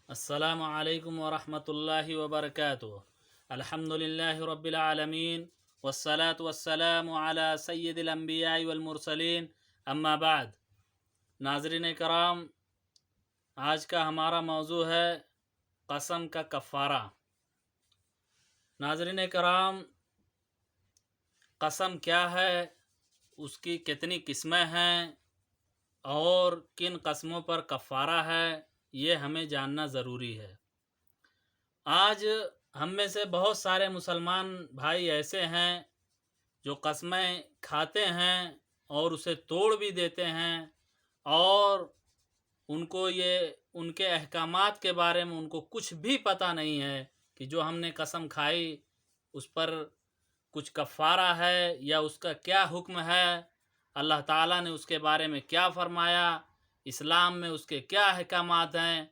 السلام علیکم ورحمۃ اللہ وبرکاتہ۔ الحمدللہ رب العالمین والصلاة والسلام علی سید الانبیاء والمرسلین، اما بعد۔ ناظرین کرام، آج کا ہمارا موضوع ہے قسم کا کفارہ۔ ناظرین کرام، قسم کیا ہے، اس کی کتنی قسمیں ہیں اور کن قسموں پر کفارہ ہے، یہ ہمیں جاننا ضروری ہے۔ آج ہم میں سے بہت سارے مسلمان بھائی ایسے ہیں جو قسمیں کھاتے ہیں اور اسے توڑ بھی دیتے ہیں، اور ان کو ان کے احکامات کے بارے میں ان کو کچھ بھی پتہ نہیں ہے کہ جو ہم نے قسم کھائی اس پر کچھ کفارہ ہے یا اس کا کیا حکم ہے، اللہ تعالیٰ نے اس کے بارے میں کیا فرمایا، اسلام میں اس کے کیا احکامات ہیں،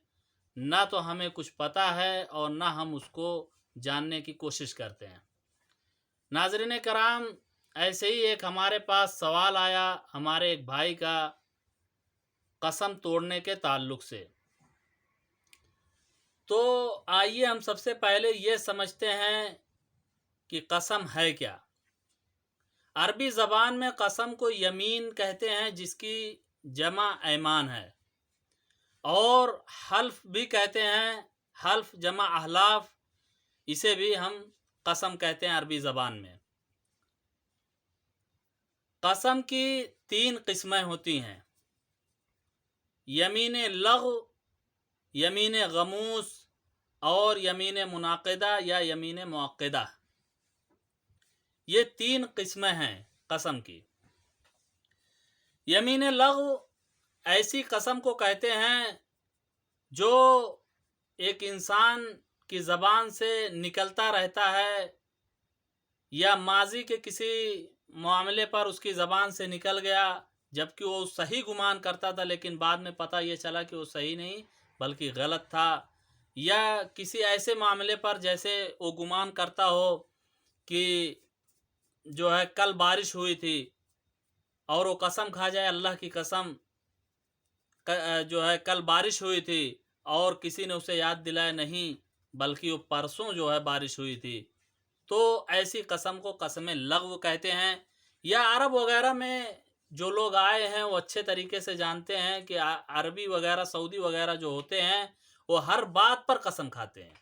نہ تو ہمیں کچھ پتہ ہے اور نہ ہم اس کو جاننے کی کوشش کرتے ہیں۔ ناظرین کرام، ایسے ہی ایک ہمارے پاس سوال آیا ہمارے ایک بھائی کا قسم توڑنے کے تعلق سے۔ تو آئیے ہم سب سے پہلے یہ سمجھتے ہیں کہ قسم ہے کیا۔ عربی زبان میں قسم کو یمین کہتے ہیں، جس کی جمع ایمان ہے، اور حلف بھی کہتے ہیں، حلف جمع احلاف، اسے بھی ہم قسم کہتے ہیں عربی زبان میں۔ قسم کی 3 قسمیں ہوتی ہیں: یمین لغو، یمین غموس اور یمین منعقدہ یا یمین معقدہ۔ یہ 3 قسمیں ہیں قسم کی۔ یمین لغو ایسی قسم کو کہتے ہیں جو ایک انسان کی زبان سے نکلتا رہتا ہے، یا ماضی کے کسی معاملے پر اس کی زبان سے نکل گیا جبکہ وہ صحیح گمان کرتا تھا، لیکن بعد میں پتہ یہ چلا کہ وہ صحیح نہیں بلکہ غلط تھا، یا کسی ایسے معاملے پر جیسے وہ گمان کرتا ہو کہ جو ہے کل بارش ہوئی تھی، اور وہ قسم کھا جائے اللہ کی قسم جو ہے کل بارش ہوئی تھی، اور کسی نے اسے یاد دلایا نہیں بلکہ وہ پرسوں جو ہے بارش ہوئی تھی، تو ایسی قسم کو قسم لغو کہتے ہیں۔ یا عرب وغیرہ میں جو لوگ آئے ہیں وہ اچھے طریقے سے جانتے ہیں کہ عربی وغیرہ سعودی وغیرہ جو ہوتے ہیں وہ ہر بات پر قسم کھاتے ہیں،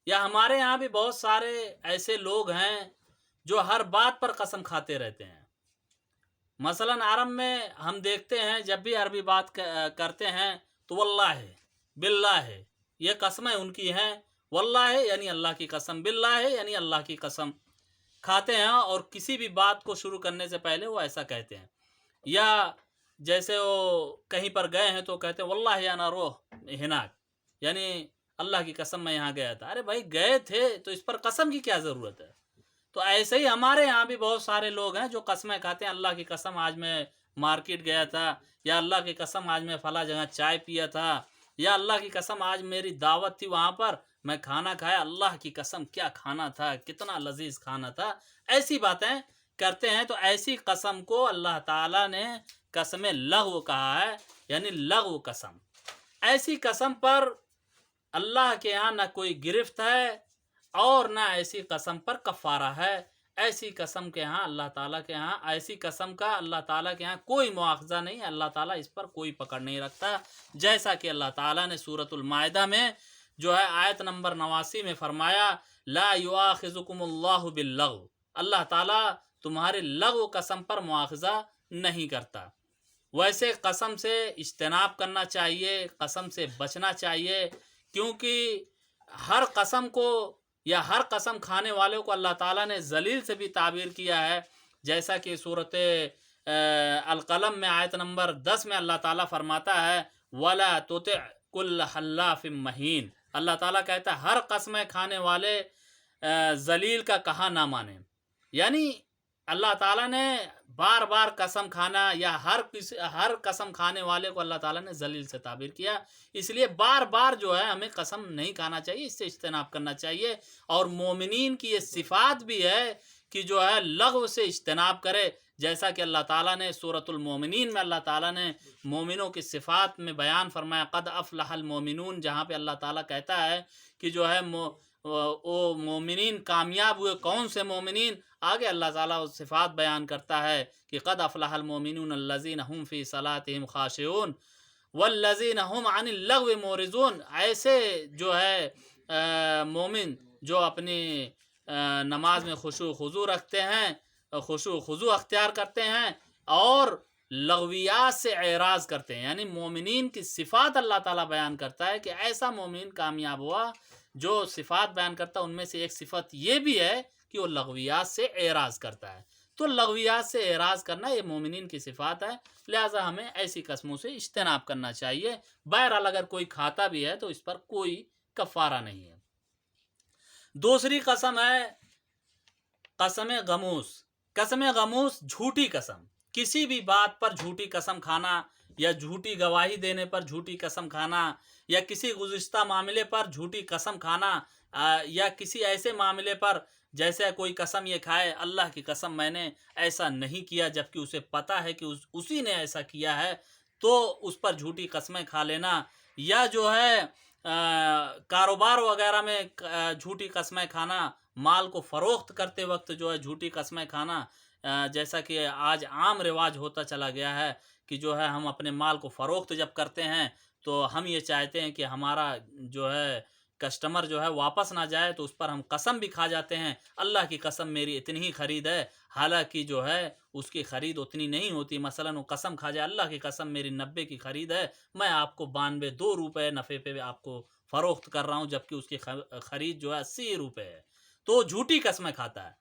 یا ہمارے یہاں بھی بہت سارے ایسے لوگ ہیں جو ہر بات پر قسم کھاتے رہتے ہیں۔ مثلا عرب میں ہم دیکھتے ہیں جب بھی عربی بات کرتے ہیں تو واللہ ہے، باللہ ہے، یہ قسمیں ان کی ہیں۔ واللہ ہے یعنی اللہ کی قسم، باللہ ہے یعنی اللہ کی قسم کھاتے ہیں، اور کسی بھی بات کو شروع کرنے سے پہلے وہ ایسا کہتے ہیں۔ یا جیسے وہ کہیں پر گئے ہیں تو کہتے ہیں واللہ انا روح ہناک، یعنی اللہ کی قسم میں یہاں گیا تھا۔ ارے بھائی گئے تھے تو اس پر قسم کی کیا ضرورت ہے؟ تو ایسے ہی ہمارے یہاں بھی بہت سارے لوگ ہیں جو قسمیں کھاتے ہیں، اللہ کی قسم آج میں مارکیٹ گیا تھا، یا اللہ کی قسم آج میں فلاں جگہ چائے پیا تھا، یا اللہ کی قسم آج میری دعوت تھی وہاں پر میں کھانا کھایا، اللہ کی قسم کیا کھانا تھا، کتنا لذیذ کھانا تھا، ایسی باتیں کرتے ہیں۔ تو ایسی قسم کو اللہ تعالیٰ نے قسم لغو کہا ہے، یعنی لغو قسم۔ ایسی قسم پر اللہ کے ہاں نہ کوئی گرفت ہے اور نہ ایسی قسم پر کفارہ ہے۔ ایسی قسم کے ہاں اللہ تعالیٰ کے ہاں، ایسی قسم کا اللہ تعالیٰ کے ہاں کوئی مواخذہ نہیں، اللہ تعالیٰ اس پر کوئی پکڑ نہیں رکھتا، جیسا کہ اللہ تعالیٰ نے سورۃ المائدہ میں جو ہے آیت نمبر 89 میں فرمایا لا یؤاخذکم اللہ باللغو، اللہ تعالیٰ تمہارے لغو قسم پر مواخذہ نہیں کرتا۔ ویسے قسم سے اجتناب کرنا چاہیے، قسم سے بچنا چاہیے، کیونکہ ہر قسم کو یا ہر قسم کھانے والوں کو اللہ تعالیٰ نے ذلیل سے بھی تعبیر کیا ہے، جیسا کہ سورۃ القلم میں آیت نمبر 10 میں اللہ تعالیٰ فرماتا ہے وَلَا تُطِعْ كُلَّ حَلَّافٍ مَّهِينٍ، اللہ تعالیٰ کہتا ہے ہر قسمیں کھانے والے ذلیل کا کہا نہ مانے۔ یعنی اللہ تعالیٰ نے بار بار قسم کھانا یا ہر قسم کھانے والے کو اللہ تعالیٰ نے ذلیل سے تعبیر کیا، اس لیے بار بار جو ہے ہمیں قسم نہیں کھانا چاہیے، اس سے اجتناب کرنا چاہیے۔ اور مومنین کی یہ صفات بھی ہے کہ جو ہے لغو سے اجتناب کرے، جیسا کہ اللہ تعالیٰ نے سورۃ المومنین میں اللہ تعالیٰ نے مومنوں کی صفات میں بیان فرمایا قد افلح المومنون، جہاں پہ اللہ تعالیٰ کہتا ہے کہ جو ہے وہ مومنین کامیاب ہوئے، کون سے مومنین؟ آگے اللہ تعالیٰ صفات بیان کرتا ہے کہ قد افلح المومنون الذین هم فی صلاتهم خاشعون والذین هم عن اللغو معرضون۔ ایسے جو ہے مومن جو اپنی نماز میں خشوع خضوع رکھتے ہیں، خشوع خضوع اختیار کرتے ہیں اور لغویات سے اعراض کرتے ہیں، یعنی مومنین کی صفات اللہ تعالیٰ بیان کرتا ہے کہ ایسا مومن کامیاب ہوا جو صفات بیان کرتا ہے۔ ان میں سے ایک صفت یہ بھی ہے کہ وہ لغویات سے اعراض کرتا ہے، تو لغویات سے اعراض کرنا یہ مومنین کی صفات ہے، لہٰذا ہمیں ایسی قسموں سے اجتناب کرنا چاہیے۔ بہرحال اگر کوئی کھاتا بھی ہے تو اس پر کوئی کفارہ نہیں ہے۔ دوسری قسم ہے قسم غموس۔ قسم غموس جھوٹی قسم، کسی بھی بات پر جھوٹی قسم کھانا یا جھوٹی گواہی دینے پر جھوٹی قسم کھانا یا کسی گزشتہ معاملے پر جھوٹی قسم کھانا یا کسی ایسے معاملے پر جیسے کوئی قسم یہ کھائے اللہ کی قسم میں نے ایسا نہیں کیا، جبکہ اسے پتہ ہے کہ اسی نے ایسا کیا ہے، تو اس پر جھوٹی قسمیں کھا لینا، یا جو ہے کاروبار وغیرہ میں جھوٹی قسمیں کھانا، مال کو فروخت کرتے وقت جو ہے جھوٹی قسمیں کھانا، جیسا کہ آج عام رواج ہوتا چلا گیا ہے کہ جو ہے ہم اپنے مال کو فروخت جب کرتے ہیں تو ہم یہ چاہتے ہیں کہ ہمارا جو ہے کسٹمر جو ہے واپس نہ جائے، تو اس پر ہم قسم بھی کھا جاتے ہیں، اللہ کی قسم میری اتنی ہی خرید ہے، حالانکہ جو ہے اس کی خرید اتنی نہیں ہوتی۔ مثلا وہ قسم کھا جائے اللہ کی قسم میری 90 کی خرید ہے، میں آپ کو 92 2 روپے نفع پہ آپ کو فروخت کر رہا ہوں، جبکہ اس کی خرید جو ہے 80 روپے ہے، تو جھوٹی قسمیں کھاتا ہے،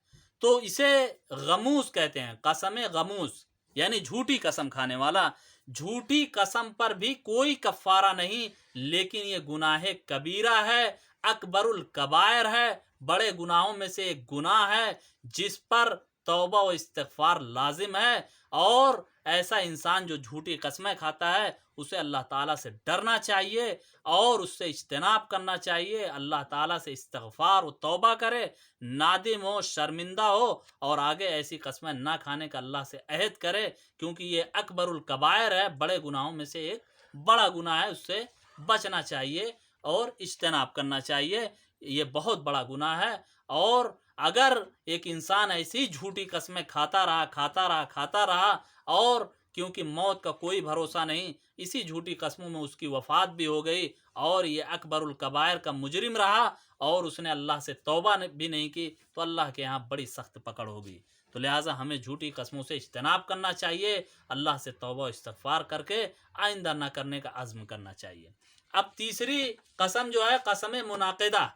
تو اسے غموس کہتے ہیں، قسم غموس یعنی جھوٹی قسم کھانے والا۔ جھوٹی قسم پر بھی کوئی کفارہ نہیں، لیکن یہ گناہ کبیرہ ہے، اکبر الکبائر ہے، بڑے گناہوں میں سے ایک گناہ ہے جس پر توبہ و استغفار لازم ہے، اور ایسا انسان جو جھوٹی قسمیں کھاتا ہے اسے اللہ تعالیٰ سے ڈرنا چاہیے اور اس سے اجتناب کرنا چاہیے، اللہ تعالیٰ سے استغفار و توبہ کرے، نادم ہو، شرمندہ ہو، اور آگے ایسی قسمیں نہ کھانے کا اللہ سے عہد کرے، کیونکہ یہ اکبر الکبائر ہے، بڑے گناہوں میں سے ایک بڑا گناہ ہے، اس سے بچنا چاہیے اور اجتناب کرنا چاہیے، یہ بہت بڑا گناہ ہے۔ اور اگر ایک انسان ایسی جھوٹی قسمیں کھاتا رہا اور کیونکہ موت کا کوئی بھروسہ نہیں، اسی جھوٹی قسموں میں اس کی وفات بھی ہو گئی اور یہ اکبر الکبائر کا مجرم رہا اور اس نے اللہ سے توبہ بھی نہیں کی، تو اللہ کے ہاں بڑی سخت پکڑ ہوگی۔ تو لہٰذا ہمیں جھوٹی قسموں سے اجتناب کرنا چاہیے، اللہ سے توبہ و استغفار کر کے آئندہ نہ کرنے کا عزم کرنا چاہیے۔ اب تیسری قسم جو ہے قسم منعقدہ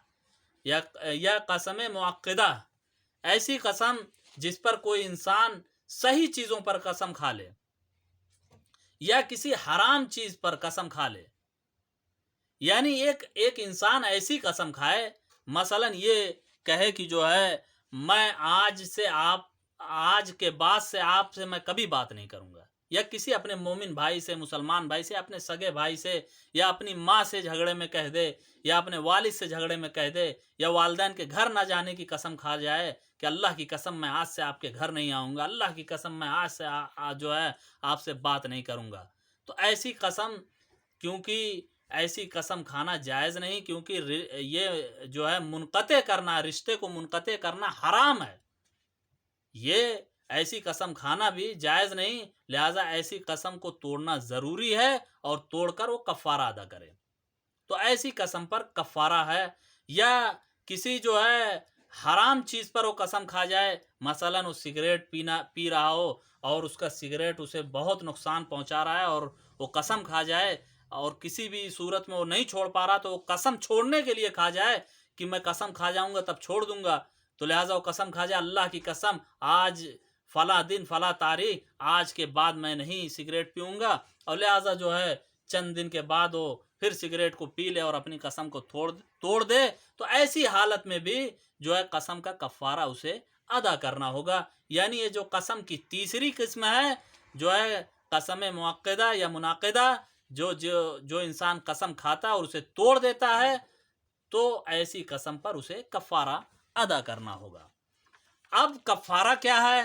یا قسم معقدہ، ایسی قسم جس پر کوئی انسان صحیح چیزوں پر قسم کھا لے یا کسی حرام چیز پر قسم کھا لے، یعنی ایک انسان ایسی قسم کھائے، مثلا یہ کہے کہ جو ہے میں آج کے بعد سے آپ سے میں کبھی بات نہیں کروں گا، یا کسی اپنے مومن بھائی سے، مسلمان بھائی سے، اپنے سگے بھائی سے، یا اپنی ماں سے جھگڑے میں کہہ دے، یا اپنے والد سے جھگڑے میں کہہ دے، یا والدین کے گھر نہ جانے کی قسم کھا جائے کہ اللہ کی قسم میں آج سے آپ کے گھر نہیں آؤں گا، اللہ کی قسم میں آج سے جو ہے آپ سے بات نہیں کروں گا، تو ایسی قسم، کیونکہ ایسی قسم کھانا جائز نہیں، کیونکہ یہ جو ہے منقطع کرنا، رشتے کو منقطع کرنا حرام ہے، یہ ایسی قسم کھانا بھی جائز نہیں، لہٰذا ایسی قسم کو توڑنا ضروری ہے اور توڑ کر وہ کفارہ ادا کرے، تو ایسی قسم پر کفارہ ہے۔ یا کسی جو ہے حرام چیز پر وہ قسم کھا جائے، مثلا وہ سگریٹ پی رہا ہو اور اس کا سگریٹ اسے بہت نقصان پہنچا رہا ہے اور وہ قسم کھا جائے اور کسی بھی صورت میں وہ نہیں چھوڑ پا رہا، تو وہ قسم چھوڑنے کے لیے کھا جائے کہ میں قسم کھا جاؤں گا تب چھوڑ دوں گا، تو لہٰذا وہ قسم کھا جائے اللہ کی قسم آج فلاں دن فلاں تاریخ آج کے بعد میں نہیں سگریٹ پیوں گا، اور لہٰذا جو ہے چند دن کے بعد وہ پھر سگریٹ کو پی لے اور اپنی قسم کو توڑ دے، تو ایسی حالت میں بھی جو ہے قسم کا کفارہ اسے ادا کرنا ہوگا۔ یعنی یہ جو قسم کی تیسری قسم ہے جو ہے قسم معقدہ یا منعقدہ، جو انسان قسم کھاتا اور اسے توڑ دیتا ہے، تو ایسی قسم پر اسے کفارہ ادا کرنا ہوگا۔ اب کفارہ کیا ہے؟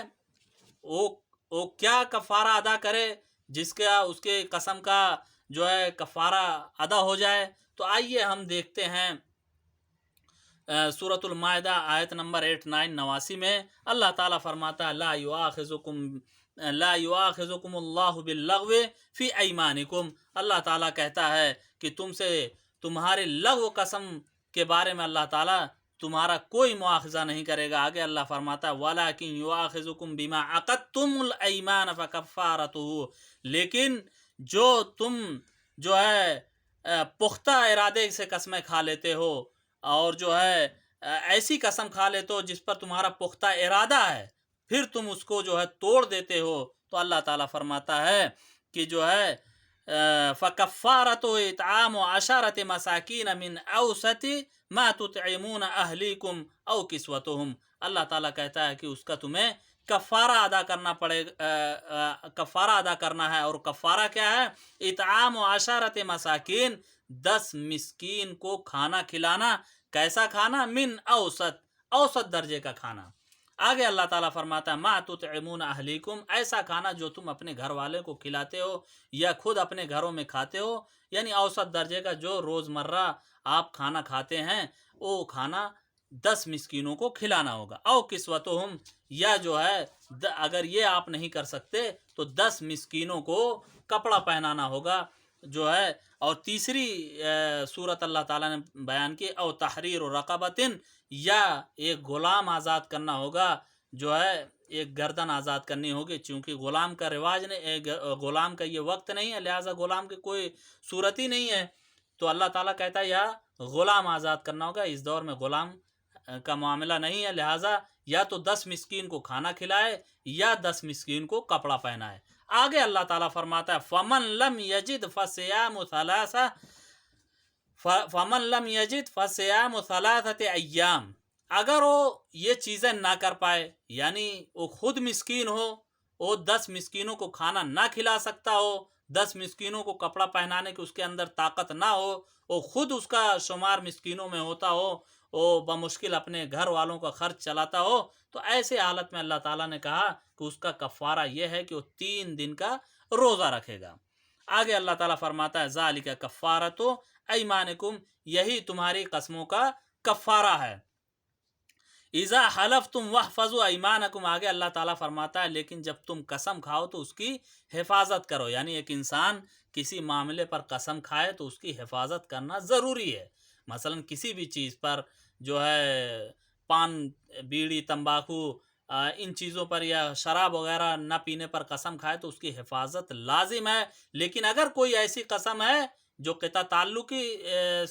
وہ وہ کیا کفارہ ادا کرے جس کا اس کے قسم کا جو ہے کفارہ ادا ہو جائے؟ تو آئیے ہم دیکھتے ہیں سورۃ المائدہ آیت نمبر 89 میں اللہ تعالیٰ فرماتا ہے لا یؤاخذکم اللہ باللغو فی ایمانکم، اللہ تعالیٰ کہتا ہے کہ تم سے تمہارے لغو قسم کے بارے میں اللہ تعالیٰ تمہارا کوئی مواخذہ نہیں کرے گا۔ آگے اللہ فرماتا ہے وَلَٰكِن يُؤَاخِذُكُم بِمَا عَقَدتُّمُ الْأَيْمَانَ فَكَفَّارَتُهُ، لیکن جو تم جو ہے پختہ ارادے سے قسمیں کھا لیتے ہو اور جو ہے ایسی قسم کھا لیتے ہو جس پر تمہارا پختہ ارادہ ہے، پھر تم اس کو جو ہے توڑ دیتے ہو، تو اللہ تعالیٰ فرماتا ہے کہ جو ہے فَكَفَّارَتُهُ إِطْعَامُ عَشَرَةِ مَسَاكِينَ مِنْ أَوْسَطِ مَا تُطْعِمُونَ أَهْلِيكُمْ أَوْ كِسْوَتُهُمْ، اللہ تعالیٰ کہتا ہے کہ اس کا تمہیں کفارہ ادا کرنا پڑے کفارہ ادا کرنا ہے، اور کفارہ کیا ہے؟ اطعام عشرۃ مساکین، 10 مسکین کو کھانا کھلانا۔ کیسا کھانا؟ من اوسط درجے کا کھانا۔ آگے اللہ تعالیٰ فرماتا ہے ما تطعمون اہلیکم، ایسا کھانا جو تم اپنے گھر والے کو کھلاتے ہو یا خود اپنے گھروں میں کھاتے ہو، یعنی اوسط درجے کا جو روزمرہ آپ کھانا کھاتے ہیں وہ کھانا 10 مسکینوں کو کھلانا ہوگا۔ او کسوتہم، یا جو ہے اگر یہ آپ نہیں کر سکتے تو 10 مسکینوں کو کپڑا پہنانا ہوگا جو ہے۔ اور تیسری صورت اللہ تعالیٰ نے بیان کی او تحریر رقبۃ، یا ایک غلام آزاد کرنا ہوگا، جو ہے ایک گردن آزاد کرنی ہوگی، چونکہ غلام کا رواج نہیں، غلام کا یہ وقت نہیں ہے، لہٰذا غلام کی کوئی صورت ہی نہیں ہے، تو اللہ تعالیٰ کہتا ہے یا غلام آزاد کرنا ہوگا۔ اس دور میں غلام کا معاملہ نہیں ہے، لہٰذا یا تو 10 مسکین کو کھانا کھلائے یا 10 مسکین کو کپڑا پہنائے۔ آگے اللہ تعالیٰ فرماتا ہے فَمَن لَمْ يَجِدْ فَصِيَامُ ثَلَاثَةِ أَيَّامٍ، اگر وہ یہ چیزیں نہ کر پائے، یعنی وہ خود مسکین ہو، وہ 10 مسکینوں کو کھانا نہ کھلا سکتا ہو، 10 مسکینوں کو کپڑا پہنانے کی اس کے اندر طاقت نہ ہو، وہ خود اس کا شمار مسکینوں میں ہوتا ہو، وہ بمشکل اپنے گھر والوں کا خرچ چلاتا ہو، تو ایسے حالت میں اللہ تعالیٰ نے کہا کہ اس کا کفارہ یہ ہے کہ وہ 3 دن کا روزہ رکھے گا۔ آگے اللہ تعالیٰ فرماتا ہے ذالک کفارۃ ایمانکم، یہی تمہاری قسموں کا کفارہ ہے۔ اذا حلفتم واحفظوا ایمانکم، آگے اللہ تعالیٰ فرماتا ہے لیکن جب تم قسم کھاؤ تو اس کی حفاظت کرو، یعنی ایک انسان کسی معاملے پر قسم کھائے تو اس کی حفاظت کرنا ضروری ہے۔ مثلا کسی بھی چیز پر جو ہے پان، بیڑی، تمباکو، ان چیزوں پر یا شراب وغیرہ نہ پینے پر قسم کھائے تو اس کی حفاظت لازم ہے، لیکن اگر کوئی ایسی قسم ہے جو قطع تعلقی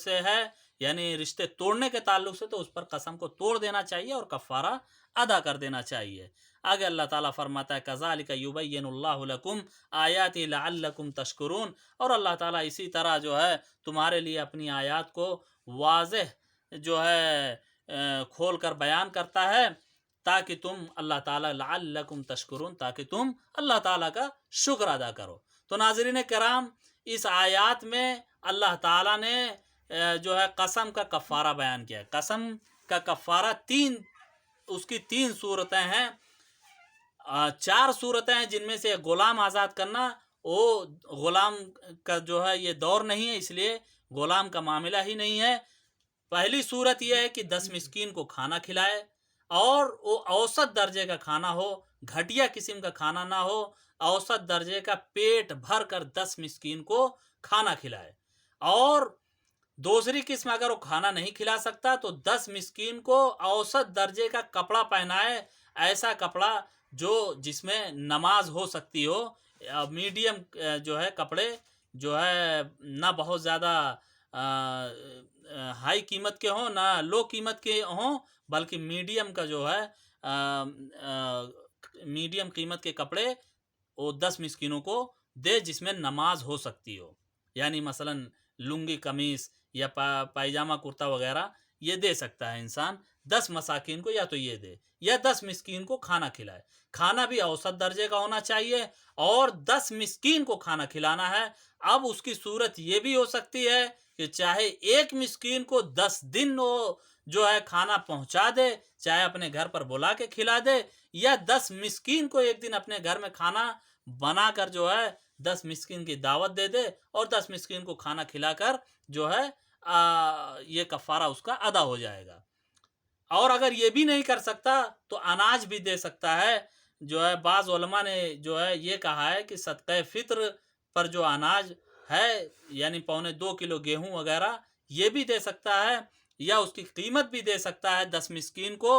سے ہے، یعنی رشتے توڑنے کے تعلق سے، تو اس پر قسم کو توڑ دینا چاہیے اور کفارہ ادا کر دینا چاہیے۔ آگے اللہ تعالیٰ فرماتا ہے کذالک یبین اللہ لکم آیاتہ لعلکم تشکرون، اور اللہ تعالیٰ اسی طرح جو ہے تمہارے لیے اپنی آیات کو واضح جو ہے کھول کر بیان کرتا ہے تاکہ تم اللہ تعالیٰ لعلکم تشکرون، تاکہ تم اللہ تعالیٰ کا شکر ادا کرو۔ تو ناظرین کرام، اس آیات میں اللہ تعالیٰ نے جو ہے قسم کا کفارہ بیان کیا ہے۔ قسم کا کفارہ اس کی 3 صورتیں ہیں، 4 صورتیں ہیں جن میں سے ایک غلام آزاد کرنا، وہ غلام کا جو ہے یہ دور نہیں ہے، اس لیے غلام کا معاملہ ہی نہیں ہے۔ پہلی صورت یہ ہے کہ 10 مسکین کو کھانا کھلائے، اور وہ اوسط درجے کا کھانا ہو، گھٹیا قسم کا کھانا نہ ہو، اوسط درجے کا پیٹ بھر کر 10 مسکین کو کھانا کھلائے۔ اور دوسری قسم اگر وہ کھانا نہیں کھلا سکتا تو 10 مسکین کو اوسط درجے کا کپڑا پہنائے، ایسا کپڑا جس میں نماز ہو سکتی ہو، میڈیم جو ہے کپڑے جو ہے نہ بہت زیادہ ہائی قیمت کے ہوں نہ لو قیمت کے ہوں، بلکہ میڈیم کا جو ہے میڈیم قیمت کے کپڑے وہ 10 مسکینوں کو دے جس میں نماز ہو سکتی ہو، یعنی مثلا لنگی قمیص یا پائجامہ کرتا وغیرہ یہ دے سکتا ہے انسان 10 مساکین کو، یا تو یہ دے یا 10 مسکین کو کھانا کھلائے۔ کھانا بھی اوسط درجے کا ہونا چاہیے اور 10 مسکین کو کھانا کھلانا ہے۔ اب اس کی صورت یہ بھی ہو سکتی ہے کہ چاہے ایک مسکین کو 10 دن وہ جو ہے کھانا پہنچا دے، چاہے اپنے گھر پر بلا کے کھلا دے، یا 10 مسکین کو ایک دن اپنے گھر میں کھانا بنا کر جو ہے 10 مسکین کی دعوت دے دے اور 10 مسکین کو کھانا کھلا کر جو ہے یہ کفارہ اس کا ادا ہو جائے گا۔ اور اگر یہ بھی نہیں کر سکتا تو اناج بھی دے سکتا ہے۔ جو ہے بعض علماء نے جو ہے یہ کہا ہے کہ صدقہ فطر پر جو اناج ہے یعنی 1.25 کلو گیہوں وغیرہ یہ بھی دے سکتا ہے، یا اس کی قیمت بھی دے سکتا ہے 10 مسکین کو،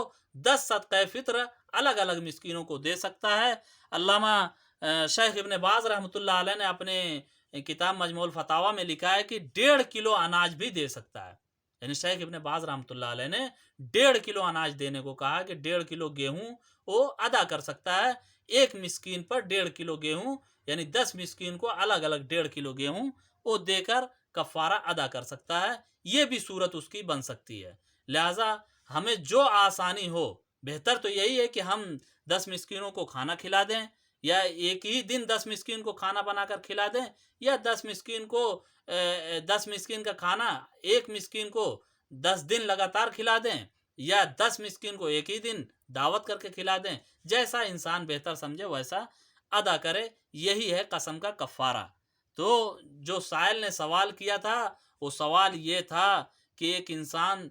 10 صدقہ فطر الگ الگ مسکینوں کو دے سکتا ہے۔ علامہ شیخ ابن باز رحمۃ اللہ علیہ نے اپنے کتاب مجموع الفتاوی میں لکھا ہے کہ 1.5 کلو اناج بھی دے سکتا ہے۔ یعنی شیخ ابن باز رحمۃ اللہ علیہ نے 1.5 کلو اناج دینے کو کہا کہ 1.5 کلو گیہوں وہ ادا کر سکتا ہے، ایک مسکین پر 1.5 کلو گیہوں، یعنی 10 مسکین کو الگ الگ 1.5 کلو گیہوں وہ دے کر کفارہ ادا کر سکتا ہے۔ یہ بھی صورت اس کی بن سکتی ہے۔ لہٰذا ہمیں جو آسانی ہو، بہتر تو یہی ہے کہ ہم 10 مسکینوں کو کھانا کھلا دیں، یا ایک ہی دن 10 مسکین کو کھانا بنا کر کھلا دیں، یا 10 مسکین کو 10 مسکین کا کھانا ایک مسکین کو 10 دن لگاتار کھلا دیں، یا 10 مسکین کو ایک ہی دن دعوت کر کے کھلا دیں۔ جیسا انسان بہتر سمجھے ویسا ادا کرے، یہی ہے قسم کا کفارہ۔ تو جو سائل نے سوال کیا تھا وہ سوال یہ تھا کہ ایک انسان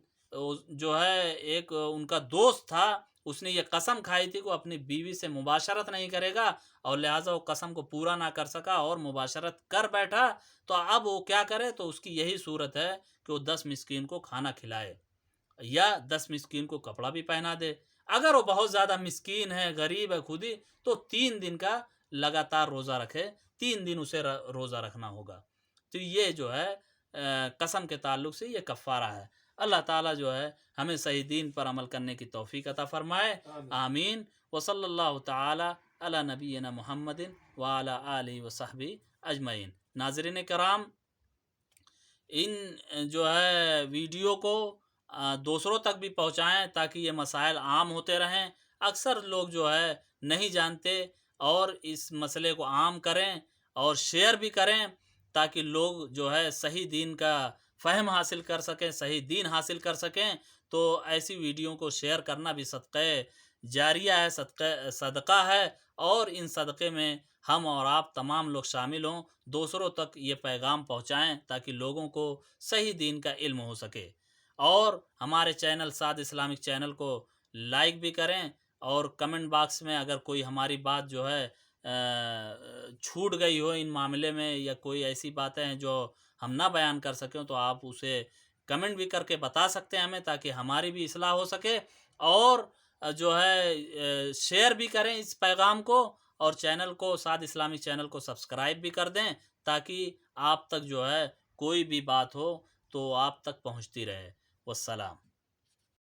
جو ہے ایک ان کا دوست تھا، اس نے یہ قسم کھائی تھی کہ وہ اپنی بیوی سے مباشرت نہیں کرے گا، اور لہٰذا وہ قسم کو پورا نہ کر سکا اور مباشرت کر بیٹھا، تو اب وہ کیا کرے؟ تو اس کی یہی صورت ہے کہ وہ 10 مسکین کو کھانا کھلائے یا 10 مسکین کو کپڑا بھی پہنا دے۔ اگر وہ بہت زیادہ مسکین ہے، غریب ہے خود ہی، تو 3 دن کا لگاتار روزہ رکھے، 3 دن اسے روزہ رکھنا ہوگا۔ تو یہ جو ہے قسم کے تعلق سے یہ کفارہ ہے۔ اللہ تعالیٰ جو ہے ہمیں صحیح دین پر عمل کرنے کی توفیق عطا فرمائے، آمین۔ وصلی اللہ تعالی علی نبینا محمد وعلی آلہ وصحبہ اجمعین۔ ناظرین کرام، ان جو ہے ویڈیو کو دوسروں تک بھی پہنچائیں تاکہ یہ مسائل عام ہوتے رہیں۔ اکثر لوگ جو ہے نہیں جانتے، اور اس مسئلے کو عام کریں اور شیئر بھی کریں تاکہ لوگ جو ہے صحیح دین کا فہم حاصل کر سکیں، صحیح دین حاصل کر سکیں۔ تو ایسی ویڈیو کو شیئر کرنا بھی صدقہ جاریہ ہے، صدقہ ہے، اور ان صدقے میں ہم اور آپ تمام لوگ شامل ہوں، دوسروں تک یہ پیغام پہنچائیں تاکہ لوگوں کو صحیح دین کا علم ہو سکے۔ اور ہمارے چینل سعد اسلامک چینل کو لائک بھی کریں، اور کمنٹ باکس میں اگر کوئی ہماری بات جو ہے چھوٹ گئی ہو ان معاملے میں، یا کوئی ایسی باتیں ہیں جو ہم نہ بیان کر سکیں، تو آپ اسے کمنٹ بھی کر کے بتا سکتے ہیں ہمیں، تاکہ ہماری بھی اصلاح ہو سکے۔ اور جو ہے شیئر بھی کریں اس پیغام کو، اور چینل کو سعد اسلامک چینل کو سبسکرائب بھی کر دیں تاکہ آپ تک جو ہے کوئی بھی بات ہو تو آپ تک پہنچتی رہے۔ والسلام۔